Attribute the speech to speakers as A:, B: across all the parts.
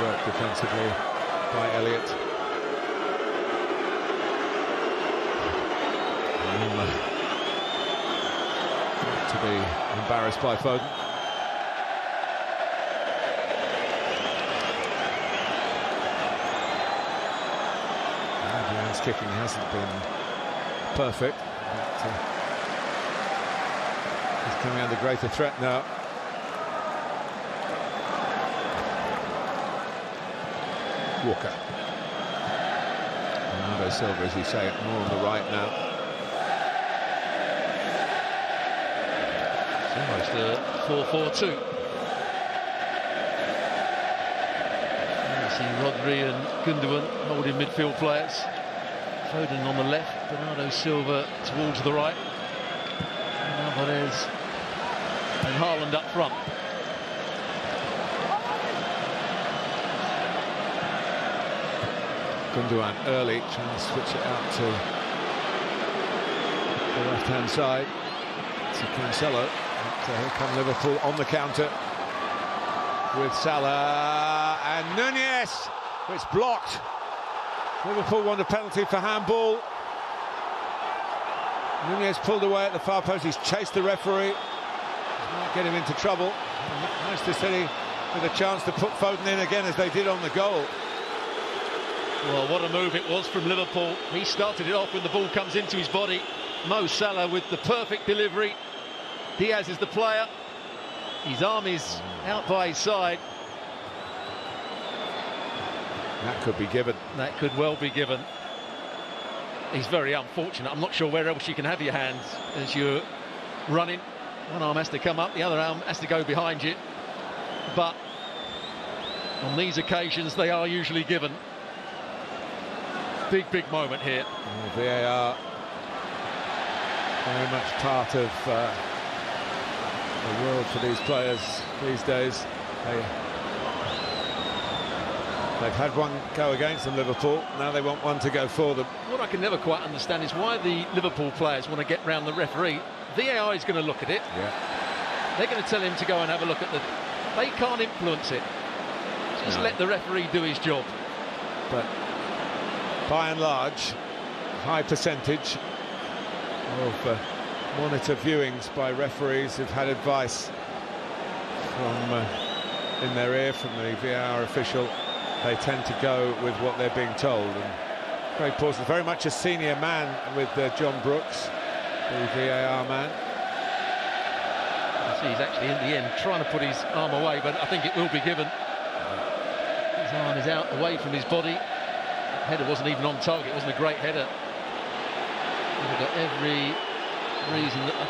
A: work defensively by Elliott. To be embarrassed by Foden. His kicking hasn't been perfect, but he's coming under greater threat now. Walker. Bernardo Silva, as you say, more on the right now.
B: It's almost a 4-4-2. You see Rodri and Gundogan holding midfield players. Foden on the left, Bernardo Silva towards the right. And Alvarez and Haaland up front.
A: Gundogan early, trying to switch it out to the left-hand side. To Cancelo. Here come Liverpool on the counter with Salah and Nunez. It's blocked. Liverpool want a penalty for handball. Nunez pulled away at the far post. He's chased the referee. This might get him into trouble. Manchester City with a chance to put Foden in again, as they did on the goal.
B: Well, what a move it was from Liverpool. He started it off when the ball comes into his body. Mo Salah with the perfect delivery. Diaz is the player. His arm is out by his side.
A: That could be given.
B: That could well be given. He's very unfortunate. I'm not sure where else you can have your hands as you're running. One arm has to come up, the other arm has to go behind you. But on these occasions, they are usually given. Big moment here.
A: VAR very much part of the world for these players these days. They've had one go against them, Liverpool. Now they want one to go for them.
B: What I can never quite understand is why the Liverpool players want to get round the referee. VAR is going to look at it.
A: Yeah.
B: They're going to tell him to go and have a look at the... They can't influence it. Just let the referee do his job.
A: But by and large, high percentage of monitor viewings by referees who've had advice from in their ear from the VAR official. They tend to go with what they're being told. And Craig Pawson's very much a senior man with John Brooks, the VAR man.
B: See, he's actually in the end trying to put his arm away, but I think it will be given. His arm is out away from his body. The header wasn't even on target. It wasn't a great header. We've got every reason that I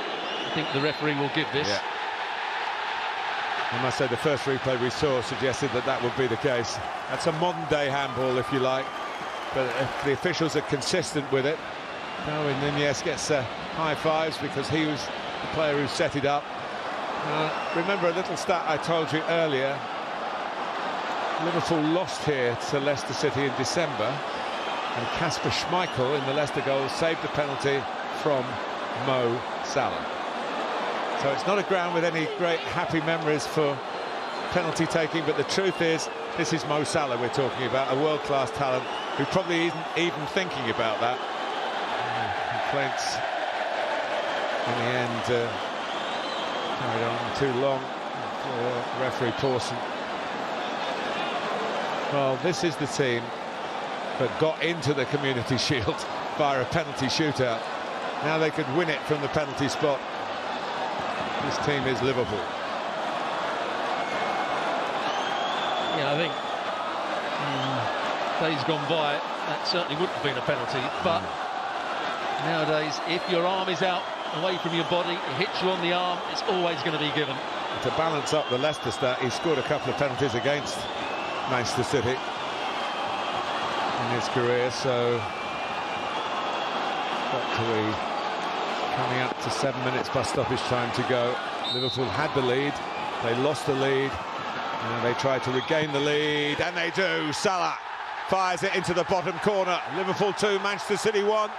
B: think the referee will give this.
A: Yeah. I must say the first replay we saw suggested that that would be the case. That's a modern-day handball, if you like, but if the officials are consistent with it, Darwin Nunez gets high fives because he was the player who set it up. Remember a little stat I told you earlier. Liverpool lost here to Leicester City in December, and Kasper Schmeichel in the Leicester goal saved the penalty from Mo Salah. So it's not a ground with any great happy memories for penalty taking, but the truth is, this is Mo Salah we're talking about, a world-class talent who probably isn't even thinking about that. Complaints in the end carried on too long for referee Pawson. Well, this is the team that got into the Community Shield via a penalty shootout. Now they could win it from the penalty spot. This team is Liverpool.
B: Yeah, I think days gone by, that certainly wouldn't have been a penalty, but nowadays, if your arm is out away from your body, it hits you on the arm, it's always going to be given.
A: To balance up the Leicester stat, he scored a couple of penalties against Manchester City in his career, so coming up to 7 minutes plus stoppage time to go. Liverpool had the lead, they lost the lead, and they tried to regain the lead, and they do. Salah fires it into the bottom corner. Liverpool 2, Manchester City 1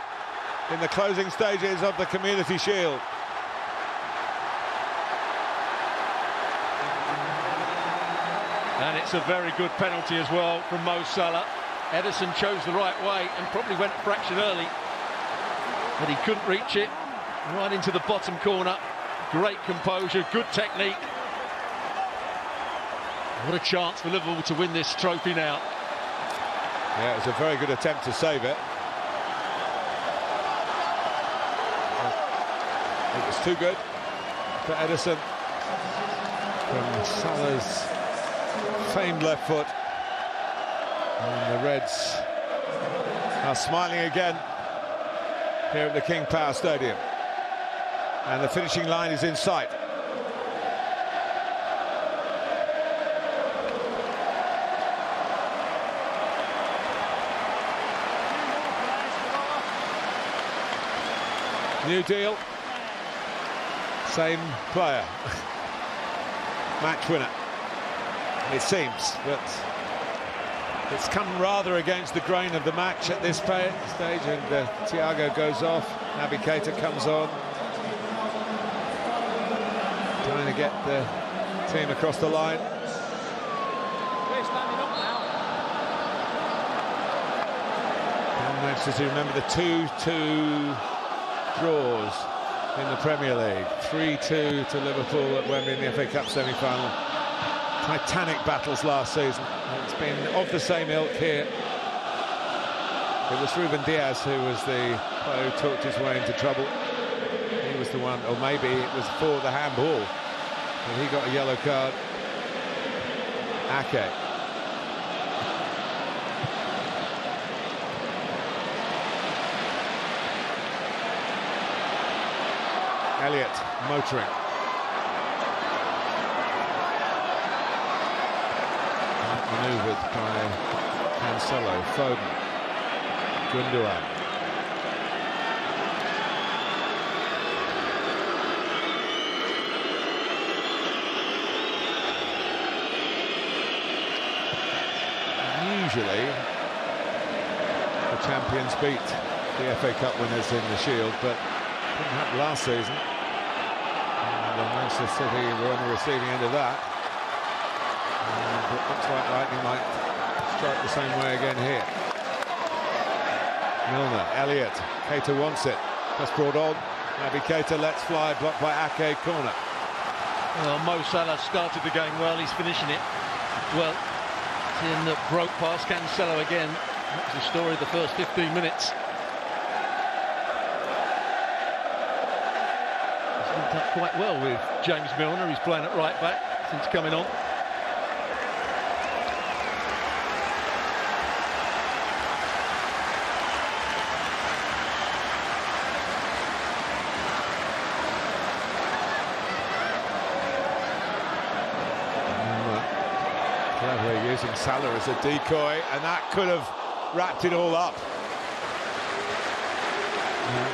A: in the closing stages of the Community Shield.
B: And it's a very good penalty as well from Mo Salah. Ederson chose the right way and probably went a fraction early, but he couldn't reach it. Right into the bottom corner. Great composure, good technique. What a chance for Liverpool to win this trophy now.
A: Yeah, it was a very good attempt to save it. It was too good for Ederson. From Salah's famed left foot. And the Reds are smiling again here at the King Power Stadium. And the finishing line is in sight. New deal. Same player. Match winner, it seems, but it's come rather against the grain of the match at this stage, and Thiago goes off, Naby Keita comes on, trying to get the team across the line. And Manchester City, remember the 2-2 draws in the Premier League, 3-2 to Liverpool at Wembley in the FA Cup semi-final. Titanic battles last season. It's been of the same ilk here. It was Ruben Diaz who was the player who talked his way into trouble. He was the one, or maybe it was for the handball, and he got a yellow card. Ake. Elliott motoring. Manoeuvred by Cancelo, Foden, Gundogan. Usually the champions beat the FA Cup winners in the Shield, but didn't happen last season. And Manchester City were on the receiving end of that. And it looks like lightning might strike the same way again here. Milner, Elliott, Keita wants it. That's brought on. Naby Keita lets fly, blocked by Ake, corner.
B: Well, Mo Salah started the game well, he's finishing it well. It's in the broke past Cancelo again. That was the story of the first 15 minutes. Up quite well with James Milner, who's playing at right back since coming on.
A: Clever using Salah as a decoy, and that could have wrapped it all up.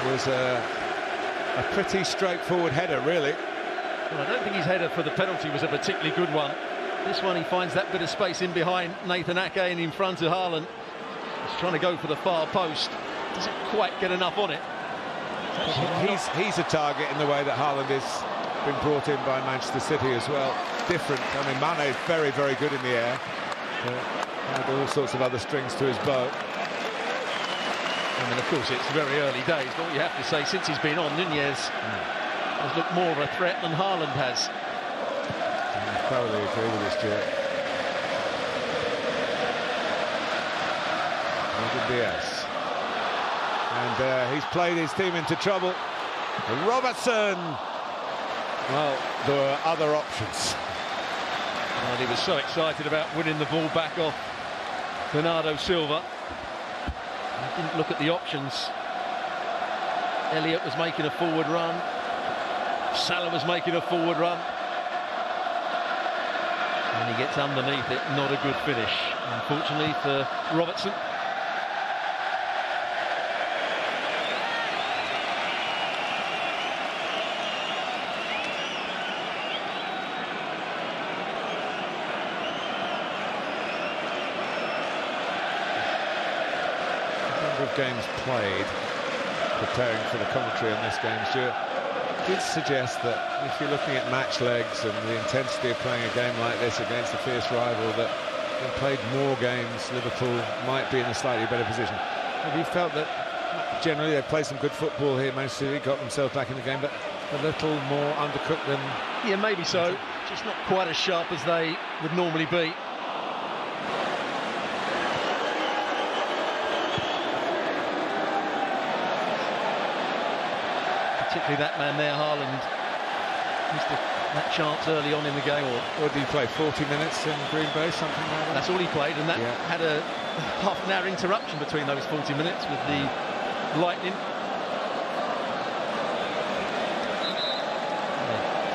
A: It was a pretty straightforward header, really.
B: Well, I don't think his header for the penalty was a particularly good one. This one, he finds that bit of space in behind Nathan Ake and in front of Haaland. He's trying to go for the far post. Doesn't quite get enough on it.
A: He's a target in the way that Haaland has been brought in by Manchester City as well. Different. I mean, Mane is very, very good in the air. Had all sorts of other strings to his bow.
B: I mean, of course, it's very early days, but what you have to say, since he's been on, Nunez has looked more of a threat than Haaland has.
A: I thoroughly agree with this, Stuart. Diaz. And he's played his team into trouble. And Robertson! Well, there were other options.
B: And he was so excited about winning the ball back off Bernardo Silva. He didn't look at the options. Elliott was making a forward run. Salah was making a forward run. And he gets underneath it. Not a good finish, unfortunately, for Robertson.
A: Games played, preparing for the commentary on this game, Stuart. did suggest that if you're looking at match legs and the intensity of playing a game like this against a fierce rival, that they've played more games, Liverpool might be in a slightly better position. Have you felt that generally they've played some good football here, Manchester City got themselves back in the game, but a little more undercooked than...
B: Yeah, maybe so. Just not quite as sharp as they would normally be. Particularly that man there, Haaland, missed that chance early on in the game.
A: Or did he play 40 minutes in Green Bay, something like that?
B: That's all he played, and that had a half an hour interruption between those 40 minutes with the lightning.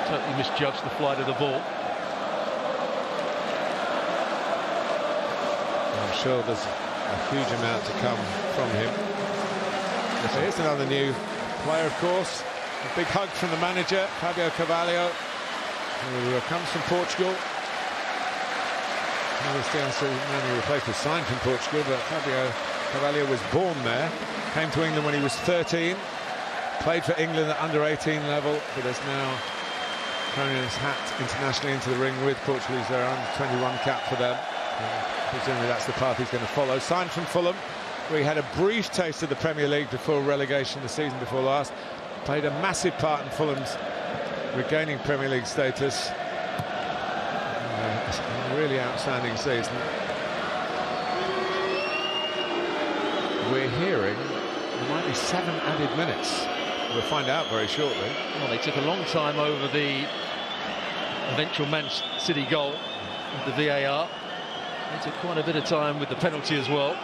B: Totally misjudged the flight of the ball.
A: I'm sure there's a huge amount to come from him. So here's another new player, of course. A big hug from the manager, Fabio Carvalho, who comes from Portugal. The man who replaced was signed from Portugal, but Fabio Carvalho was born there. Came to England when he was 13. Played for England at under-18 level, but has now thrown his hat internationally into the ring with Portugal. He's their under-21 cap for them. Presumably that's the path he's going to follow. Signed from Fulham, where he had a brief taste of the Premier League before relegation the season before last. Played a massive part in Fulham's regaining Premier League status. A really outstanding season. We're hearing there might be 7 added minutes. We'll find out very shortly.
B: Well, they took a long time over the eventual Man City goal with the VAR. They took quite a bit of time with the penalty as well.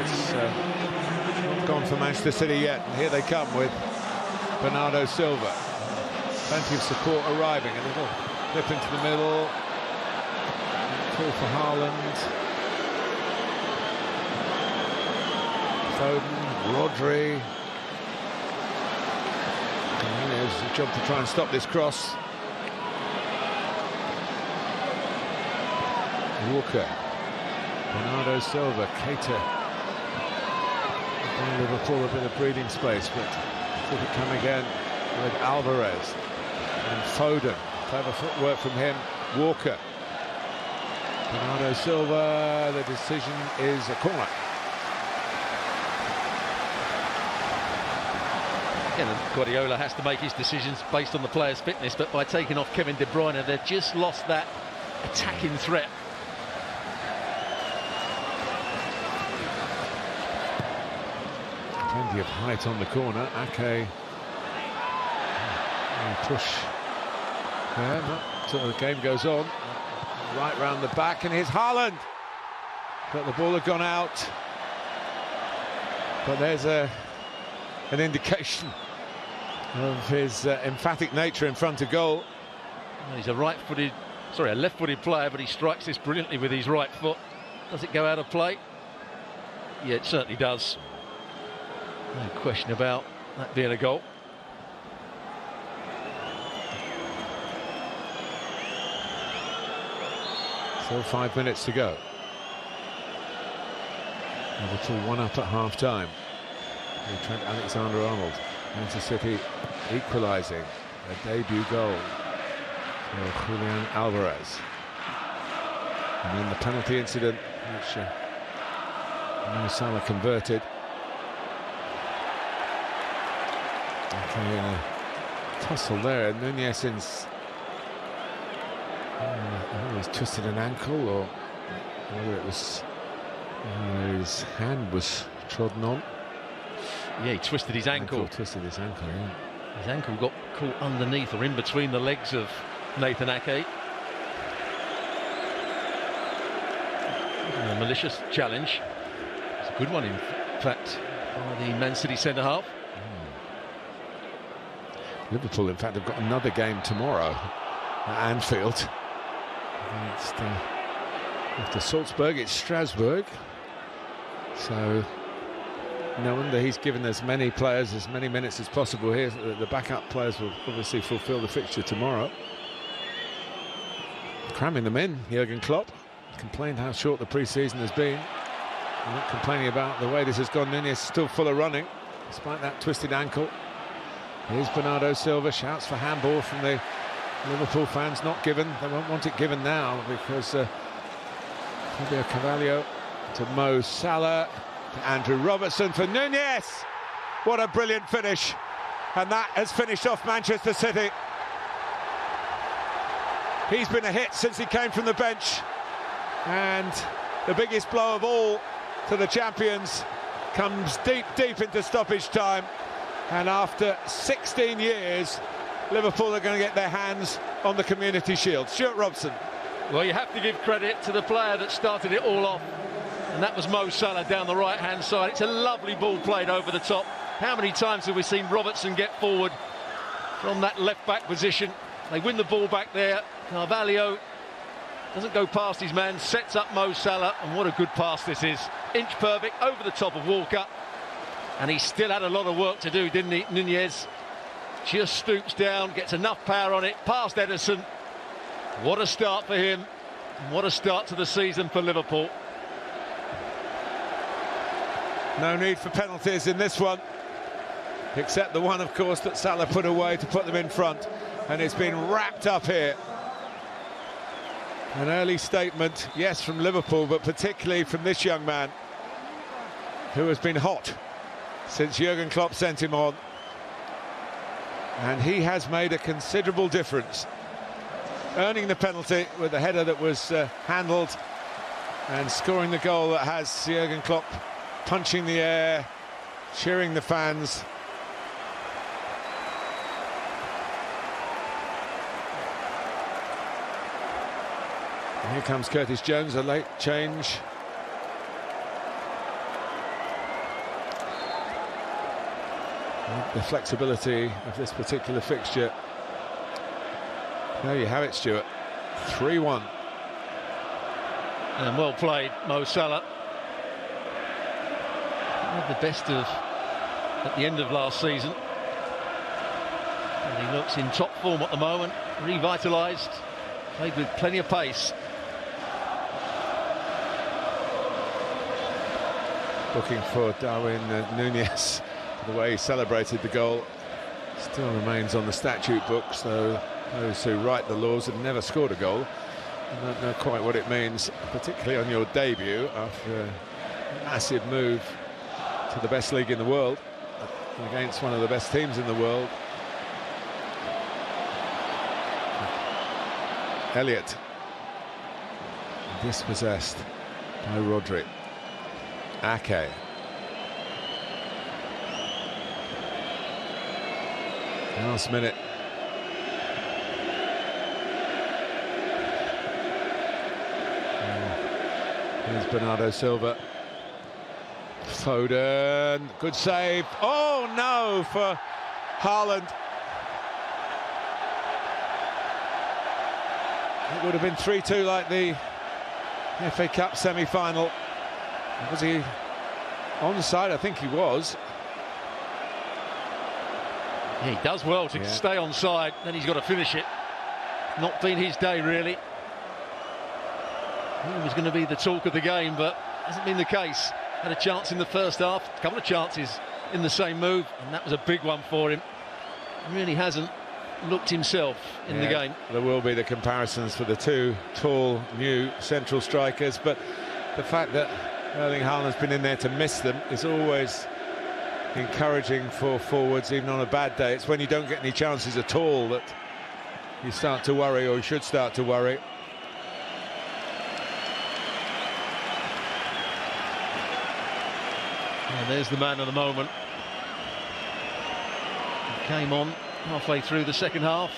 A: It's not gone for Manchester City yet, and here they come with Bernardo Silva. Plenty of support arriving. A little flip into the middle. Call for Haaland. Foden, Rodri. And there's a job to try and stop this cross. Walker. Bernardo Silva, Keita. Liverpool a bit of breathing space, but could it come again with Alvarez and Foden? Clever footwork from him. Walker. Bernardo Silva, the decision is a corner.
B: Again, Guardiola has to make his decisions based on the player's fitness, but by taking off Kevin De Bruyne, they've just lost that attacking threat.
A: Plenty of height on the corner. Ake push there, so the game goes on. Right round the back, and here's Haaland. But the ball had gone out. But there's an indication of his emphatic nature in front of goal.
B: Well, he's a left-footed player, but he strikes this brilliantly with his right foot. Does it go out of play? Yeah, it certainly does. No question about that being a goal.
A: Still 5 minutes to go. Liverpool 1 up at half-time. Trent Alexander-Arnold. Manchester City equalising. A debut goal for Julian Alvarez. And then the penalty incident, which Mo Salah converted. Okay, a tussle there, and Nunez he's twisted an ankle, or whether it was his hand was trodden on.
B: Yeah, he twisted his ankle.
A: Twisted his ankle, yeah.
B: His ankle got caught underneath or in between the legs of Nathan Ake. A malicious challenge. It's a good one, in fact, by the Man City centre-half.
A: Liverpool, in fact, have got another game tomorrow at Anfield. Against, after Salzburg, it's Strasbourg. So, no wonder he's given as many players as many minutes as possible here. The backup players will obviously fulfil the fixture tomorrow. Cramming them in, Jurgen Klopp. Complained how short the pre-season has been. I'm not complaining about the way this has gone. Nunez is still full of running, despite that twisted ankle. Here's Bernardo Silva, shouts for handball from the Liverpool fans, not given. They won't want it given now because Fabio Carvalho to Mo Salah, to Andrew Robertson for Nunez. What a brilliant finish. And that has finished off Manchester City. He's been a hit since he came from the bench. And the biggest blow of all to the champions comes deep, deep into stoppage time. And after 16 years, Liverpool are going to get their hands on the Community Shield. Stuart Robson.
B: Well, you have to give credit to the player that started it all off, and that was Mo Salah down the right-hand side. It's a lovely ball played over the top. How many times have we seen Robertson get forward from that left-back position? They win the ball back there. Carvalho doesn't go past his man, sets up Mo Salah, and what a good pass this is. Inch perfect over the top of Walker, and he still had a lot of work to do, didn't he? Nunez just stoops down, gets enough power on it, past Ederson. What a start for him, what a start to the season for Liverpool.
A: No need for penalties in this one, except the one, of course, that Salah put away to put them in front, and it's been wrapped up here. An early statement, yes, from Liverpool, but particularly from this young man, who has been hot since Jurgen Klopp sent him on. And he has made a considerable difference, earning the penalty with a header that was handled, and scoring the goal that has Jurgen Klopp punching the air, cheering the fans. And here comes Curtis Jones, a late change. The flexibility of this particular fixture. There you have it, Stuart. 3-1.
B: And well played, Mo Salah. Had the best of at the end of last season. And he looks in top form at the moment, revitalised, played with plenty of pace.
A: Looking for Darwin Nunez. The way he celebrated the goal still remains on the statute books, though those who write the laws have never scored a goal and don't know quite what it means, particularly on your debut after a massive move to the best league in the world against one of the best teams in the world. Elliott, dispossessed by Rodri. Ake. Last minute. Here's Bernardo Silva. Foden, good save. Oh no, for Haaland. It would have been 3-2 like the FA Cup semi-final. Was he onside? I think he was.
B: Yeah, he does well to stay onside, then he's got to finish it. Not been his day, really. He was going to be the talk of the game, but hasn't been the case. Had a chance in the first half, a couple of chances in the same move, and that was a big one for him. He really hasn't looked himself in the game.
A: There will be the comparisons for the two tall new central strikers, but the fact that Erling Haaland's been in there to miss them is always encouraging for forwards, even on a bad day. It's when you don't get any chances at all that you start to worry, or you should start to worry.
B: And there's the man of the moment. He came on halfway through the second half,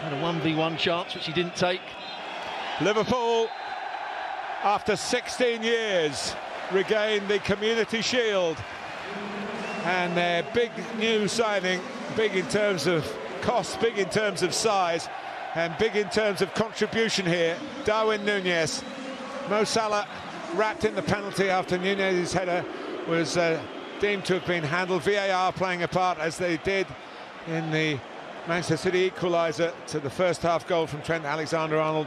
B: had a 1v1 chance which he didn't take.
A: Liverpool, after 16 years, regain the Community Shield, and their big new signing, big in terms of cost, big in terms of size, and big in terms of contribution here, Darwin Nunez. Mo Salah wrapped in the penalty after Nunez's header was deemed to have been handled. VAR playing a part, as they did in the Manchester City equaliser to the first half goal from Trent Alexander-Arnold,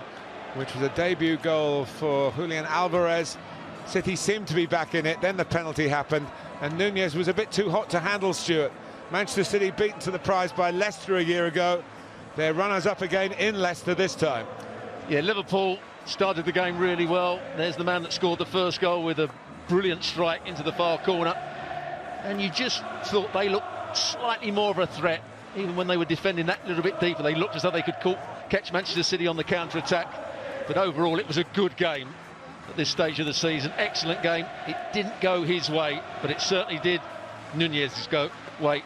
A: which was a debut goal for Julian Alvarez. City seemed to be back in it, then the penalty happened, and Nunez was a bit too hot to handle, Stuart. Manchester City beaten to the prize by Leicester a year ago. They're runners-up again in Leicester this time.
B: Yeah, Liverpool started the game really well. There's the man that scored the first goal with a brilliant strike into the far corner. And you just thought they looked slightly more of a threat. Even when they were defending that little bit deeper, they looked as though they could catch Manchester City on the counter-attack. But overall, it was a good game at this stage of the season. Excellent game. It didn't go his way, but it certainly did Nunez's way.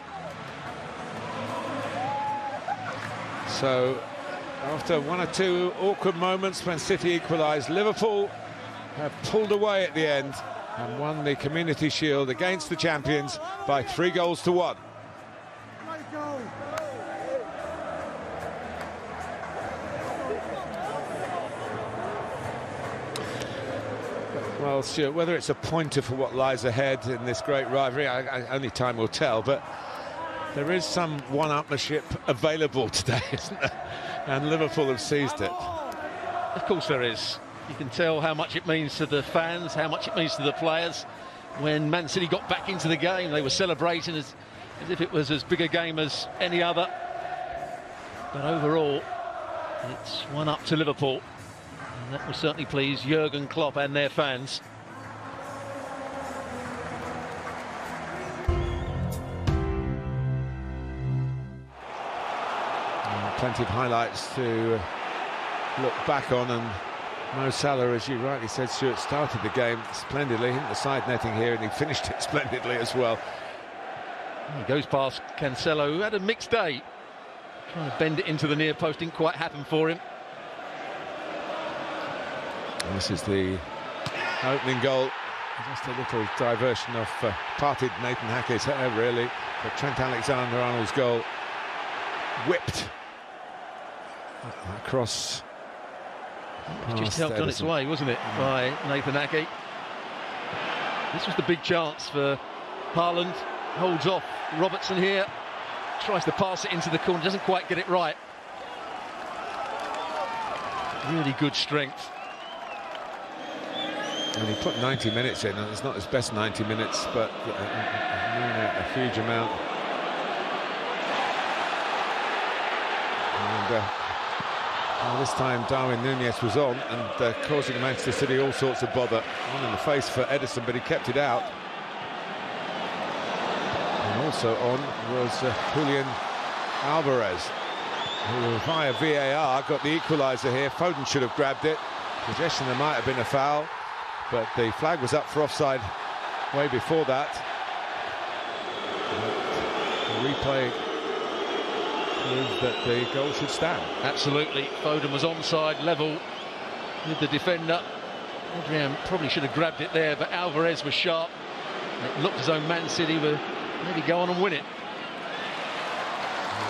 A: So, after one or two awkward moments when City equalised, Liverpool have pulled away at the end and won the Community Shield against the champions by 3-1. Well, Stuart, whether it's a pointer for what lies ahead in this great rivalry, only time will tell, but there is some one-upmanship available today, isn't there? And Liverpool have seized it.
B: Of course there is. You can tell how much it means to the fans, how much it means to the players. When Man City got back into the game, they were celebrating as if it was as big a game as any other. But overall, it's 1-up to Liverpool. And that will certainly please Jurgen Klopp and their fans.
A: Plenty of highlights to look back on, and Mo Salah, as you rightly said, Stuart, started the game splendidly, hit the side netting here, and he finished it splendidly as well.
B: He goes past Cancelo, who had a mixed day. Trying to bend it into the near post, didn't quite happen for him.
A: And this is the opening goal. Just a little diversion of parted Nathan Hackett's hair, really. But Trent Alexander-Arnold's goal whipped across.
B: It just helped on its way, wasn't it, by Nathan Ake. This was the big chance for Haaland. Holds off Robertson here. Tries to pass it into the corner, doesn't quite get it right. Really good strength.
A: And he put 90 minutes in, and it's not his best 90 minutes, but a huge amount. And this time Darwin Nunez was on and causing Manchester City all sorts of bother. One in the face for Edison, but he kept it out. And also on was Julian Alvarez, who via VAR got the equaliser here. Foden should have grabbed it. Possession, there might have been a foul, but the flag was up for offside way before that. The replay proved that the goal should stand.
B: Absolutely. Foden was onside, level with the defender. Adrian probably should have grabbed it there, but Alvarez was sharp. And it looked as though Man City were maybe go on and win it.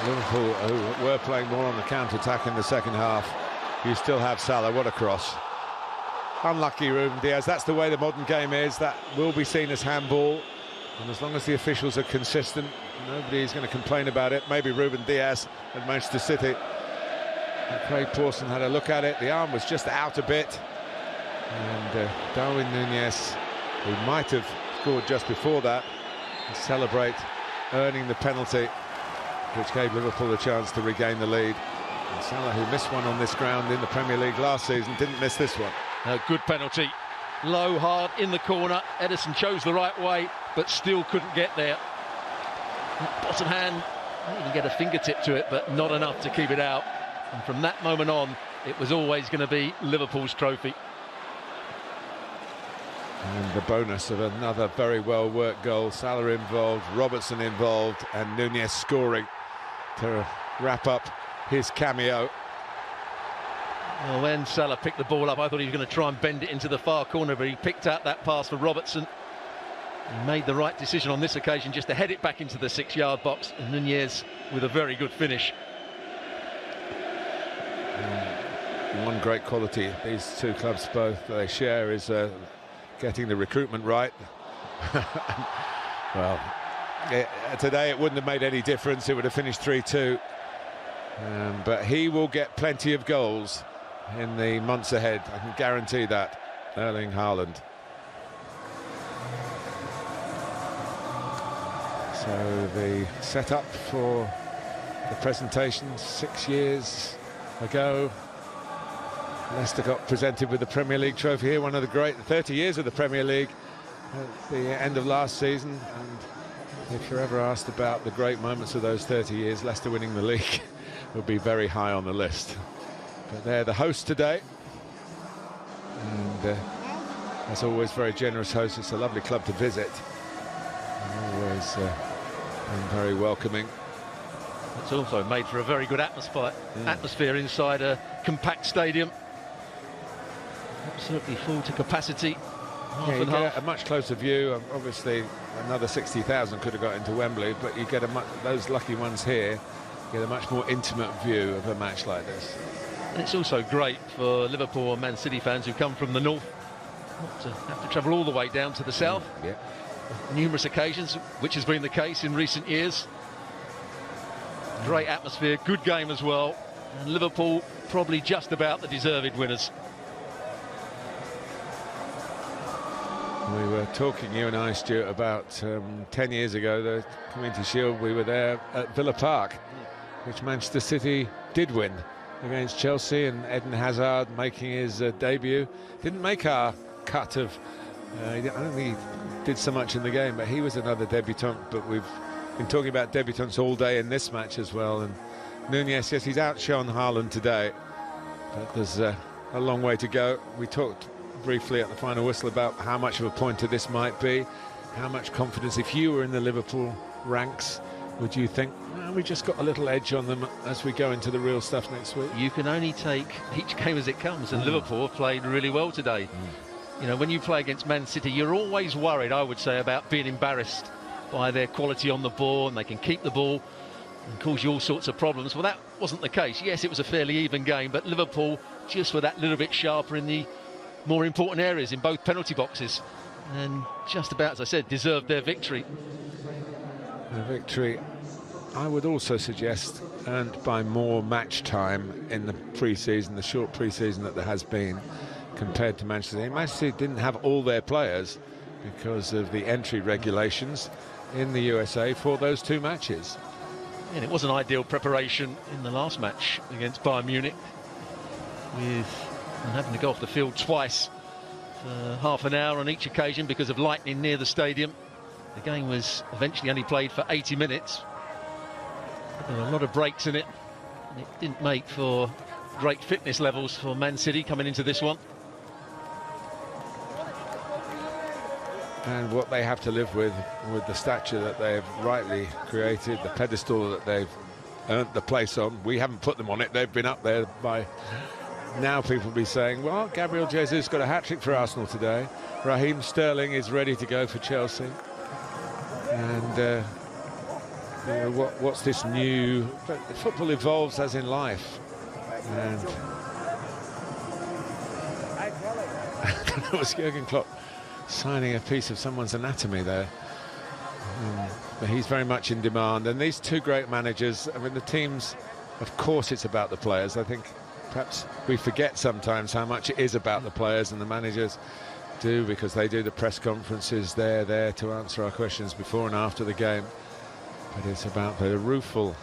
A: Liverpool, who were playing more on the counter-attack in the second half. You still have Salah. What a cross. Unlucky, Ruben Diaz. That's the way the modern game is. That will be seen as handball. And as long as the officials are consistent, nobody's going to complain about it. Maybe Ruben Diaz at Manchester City. And Craig Pawson had a look at it. The arm was just out a bit. And Darwin Nunez, who might have scored just before that, to celebrate earning the penalty, which gave Liverpool a chance to regain the lead. And Salah, who missed one on this ground in the Premier League last season, didn't miss this one.
B: A good penalty. Low, hard, in the corner. Edison chose the right way, but still couldn't get there. Bottom hand, didn't get a fingertip to it, but not enough to keep it out. And from that moment on, it was always going to be Liverpool's trophy.
A: And the bonus of another very well-worked goal. Salah involved, Robertson involved, and Nunez scoring to wrap up his cameo.
B: Well, when Salah picked the ball up, I thought he was going to try and bend it into the far corner, but he picked out that pass for Robertson. He made the right decision on this occasion, just to head it back into the 6-yard box. And Nunez with a very good finish.
A: One great quality these two clubs both they share is getting the recruitment right. Well, today it wouldn't have made any difference. It would have finished 3-2. But he will get plenty of goals in the months ahead. I can guarantee that. Erling Haaland. So the setup for the presentation 6 years ago, Leicester got presented with the Premier League trophy here, one of the great 30 years of the Premier League at the end of last season. And if you're ever asked about the great moments of those 30 years, Leicester winning the league would be very high on the list. But they're the host today, and as always, very generous host. It's a lovely club to visit, and always and very welcoming.
B: It's also made for a very good atmosphere inside a compact stadium. Absolutely full to capacity.
A: Yeah, you get a much closer view. Obviously, another 60,000 could have got into Wembley, but you get those lucky ones here get a much more intimate view of a match like this.
B: And it's also great for Liverpool and Man City fans who come from the north not to have to travel all the way down to the south.
A: Yeah.
B: Numerous occasions, which has been the case in recent years. Great atmosphere, good game as well, and Liverpool probably just about the deserved winners.
A: We were talking, you and I, Stuart, about 10 years ago, the Community Shield. We were there at Villa Park, which Manchester City did win against Chelsea, and Eden Hazard making his debut. Didn't make our cut of, I don't think he did so much in the game, but he was another debutant. But we've been talking about debutants all day in this match as well. And Nunez, yes, he's outshone Haaland today, but there's a long way to go. We talked briefly at the final whistle about how much of a pointer this might be, how much confidence, if you were in the Liverpool ranks, would you think, well, we just got a little edge on them as we go into the real stuff next week?
B: You can only take each game as it comes, and Liverpool have played really well today. You know, when you play against Man City, you're always worried, I would say, about being embarrassed by their quality on the ball, and they can keep the ball and cause you all sorts of problems. Well, that wasn't the case. Yes, it was a fairly even game, but Liverpool just were that little bit sharper in the more important areas in both penalty boxes, and just about, as I said, deserved their victory.
A: A victory, I would also suggest, earned by more match time in the pre-season, the short pre-season that there has been, compared to Manchester City. Manchester City didn't have all their players because of the entry regulations in the USA for those two matches.
B: And it was an ideal preparation in the last match against Bayern Munich, with having to go off the field twice for half an hour on each occasion because of lightning near the stadium. The game was eventually only played for 80 minutes. There were a lot of breaks in it, and it didn't make for great fitness levels for Man City coming into this one.
A: And what they have to live with the stature that they've rightly created, the pedestal that they've earned the place on. We haven't put them on it, they've been up there by... Now people will be saying, well, Gabriel Jesus got a hat-trick for Arsenal today. Raheem Sterling is ready to go for Chelsea. And you know, what's this new... But football evolves as in life. And that was Jurgen Klopp signing a piece of someone's anatomy there. But he's very much in demand. And these two great managers, I mean, the teams, of course it's about the players. I think perhaps we forget sometimes how much it is about the players, and the managers do, because they do the press conferences. They're there to answer our questions before and after the game. But it's about the rueful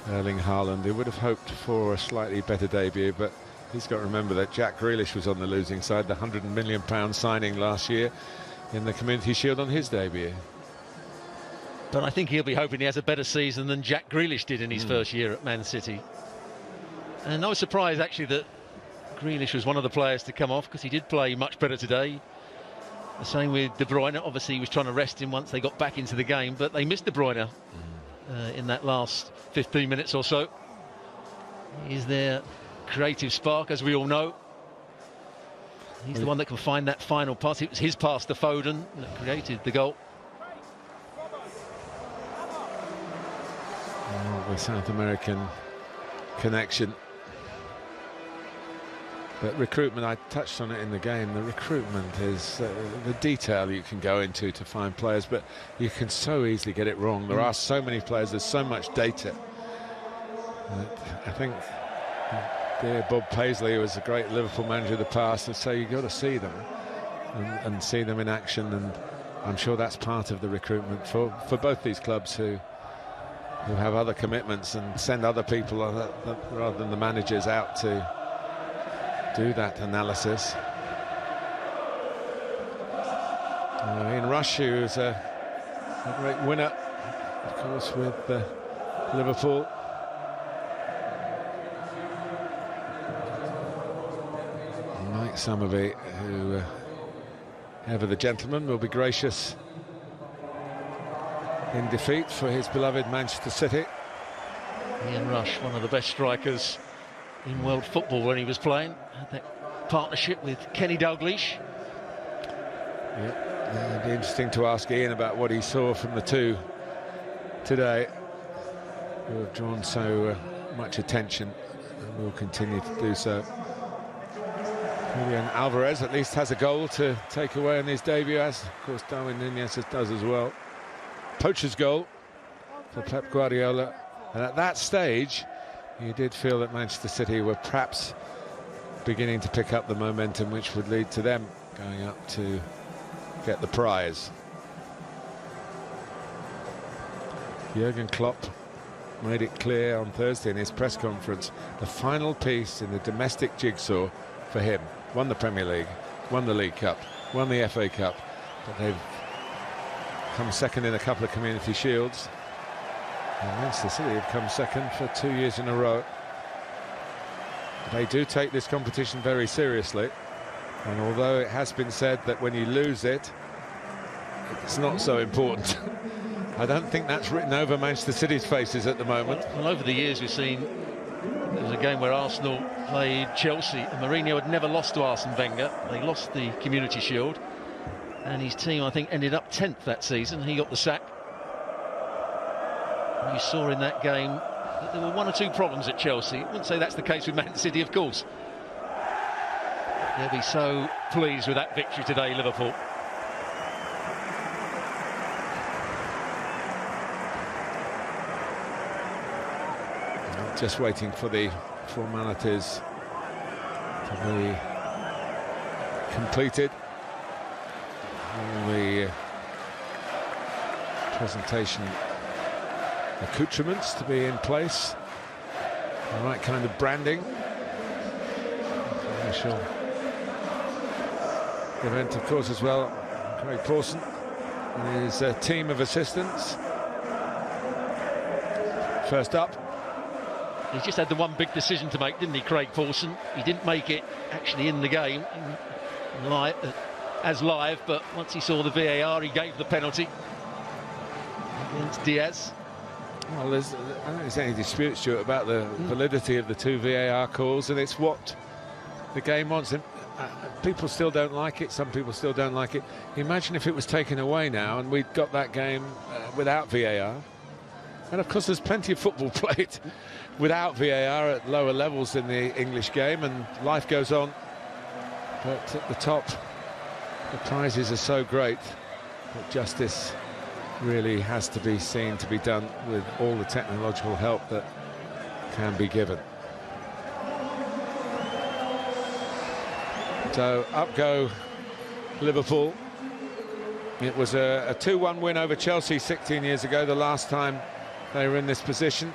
A: Erling Haaland, who would have hoped for a slightly better debut, but he's got to remember that Jack Grealish was on the losing side, the £100 million signing last year in the Community Shield on his debut.
B: But I think he'll be hoping he has a better season than Jack Grealish did in his first year at Man City. And I was surprised, actually, that Grealish was one of the players to come off, because he did play much better today. The same with De Bruyne. Obviously, he was trying to rest him once they got back into the game, but they missed De Bruyne in that last 15 minutes or so. He's their creative spark, as we all know. He's the one that can find that final pass. It was his pass to Foden that created the goal.
A: Oh, the South American connection. But recruitment, I touched on it in the game, the recruitment is the detail you can go into to find players, but you can so easily get it wrong. There are so many players, there's so much data. I think dear Bob Paisley was a great Liverpool manager of the past, and so you've got to see them and see them in action, and I'm sure that's part of the recruitment for both these clubs who have other commitments and send other people rather than the managers out to do that analysis. Ian Rush, who's a great winner, of course, with Liverpool. Mike Summerby, who ever the gentleman, will be gracious in defeat for his beloved Manchester City.
B: Ian Rush, one of the best strikers in world football when he was playing. Had that partnership with Kenny Dalglish.
A: Yeah. It'd be interesting to ask Ian about what he saw from the two today, who have drawn so much attention and will continue to do so. Julian Alvarez at least has a goal to take away in his debut, as of course Darwin Núñez does as well. Poacher's goal for Pep Guardiola, and at that stage you did feel that Manchester City were perhaps beginning to pick up the momentum which would lead to them going up to get the prize. Jurgen Klopp made it clear on Thursday in his press conference, the final piece in the domestic jigsaw for him. Won the Premier League, won the League Cup, won the FA Cup, but they've come second in a couple of Community Shields. And Manchester City have come second for 2 years in a row. They do take this competition very seriously, and although it has been said that when you lose it, it's not so important, I don't think that's written over Manchester City's faces at the moment.
B: Well, over the years we've seen, there was a game where Arsenal played Chelsea and Mourinho had never lost to Arsene Wenger. They lost the Community Shield and his team, I think, ended up 10th that season. He got the sack. And you saw in that game that there were one or two problems at Chelsea. I wouldn't say that's the case with Man City, of course. They'll be so pleased with that victory today, Liverpool.
A: Just waiting for the formalities to be completed. All the presentation accoutrements to be in place. The right kind of branding. Commercial event, of course, as well. Craig Pawson and his team of assistants. First up.
B: He just had the one big decision to make, didn't he, Craig Pawson? He didn't make it actually in the game as live, but once he saw the VAR, he gave the penalty against Diaz.
A: Well, I don't think there's any dispute, Stuart, about the validity of the two VAR calls, and it's what the game wants. And people still don't like it. Some people still don't like it. Imagine if it was taken away now and we'd got that game without VAR. And of course, there's plenty of football played without VAR at lower levels in the English game, and life goes on. But at the top, the prizes are so great that justice really has to be seen to be done with all the technological help that can be given. So up go Liverpool. It was a 2-1 win over Chelsea 16 years ago, the last time they were in this position.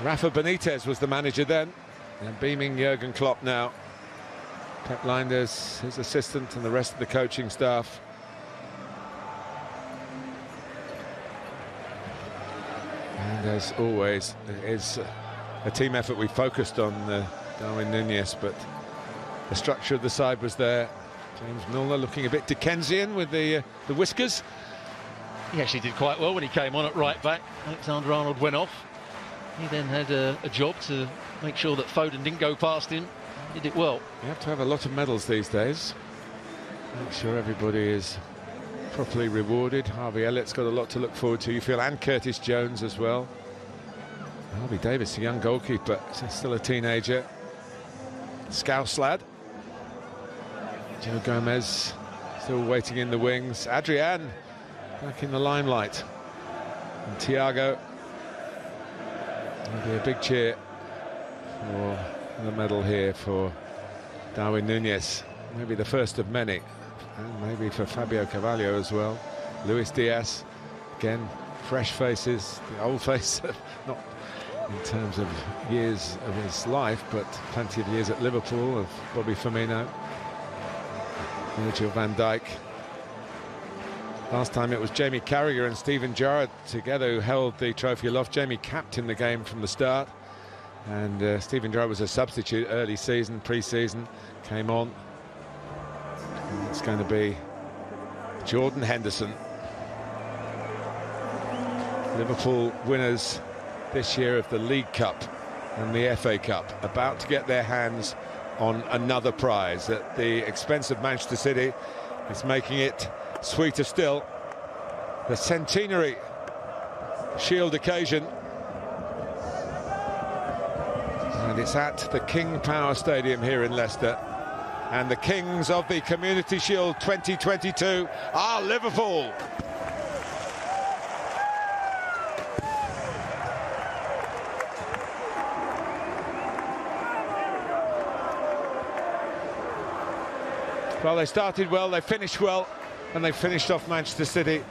A: Rafa Benitez was the manager then, and beaming Jurgen Klopp now. Pep Lijnders, his assistant, and the rest of the coaching staff. And as always, it is a team effort. We focused on Darwin Núñez, but the structure of the side was there. James Milner looking a bit Dickensian with the whiskers.
B: He actually did quite well when he came on at right back. Alexander-Arnold went off. He then had a job to make sure that Foden didn't go past him. He did it well.
A: You have to have a lot of medals these days. Make sure everybody is properly rewarded. Harvey Elliott's got a lot to look forward to, you feel, and Curtis Jones as well. Harvey Davis, a young goalkeeper, still a teenager. Scouse lad. Joe Gomez still waiting in the wings. Adrian back in the limelight. And Thiago. There'll be a big cheer for the medal here for Darwin Núñez. Maybe the first of many and maybe for Fabio Carvalho as well. Luis Diaz, again, fresh faces, the old face, not in terms of years of his life, but plenty of years at Liverpool, of Bobby Firmino, Virgil van Dijk. Last time it was Jamie Carragher and Steven Gerrard together who held the trophy aloft. Jamie captained the game from the start, and Steven Gerrard was a substitute early season, pre-season, came on. And it's going to be Jordan Henderson. Liverpool winners this year of the League Cup and the FA Cup, about to get their hands on another prize at the expense of Manchester City. It's making it sweeter still. The centenary Shield occasion, and it's at the King Power Stadium here in Leicester, and the kings of the Community Shield 2022 are Liverpool. Well, they started well, they finished well, and they finished off Manchester City.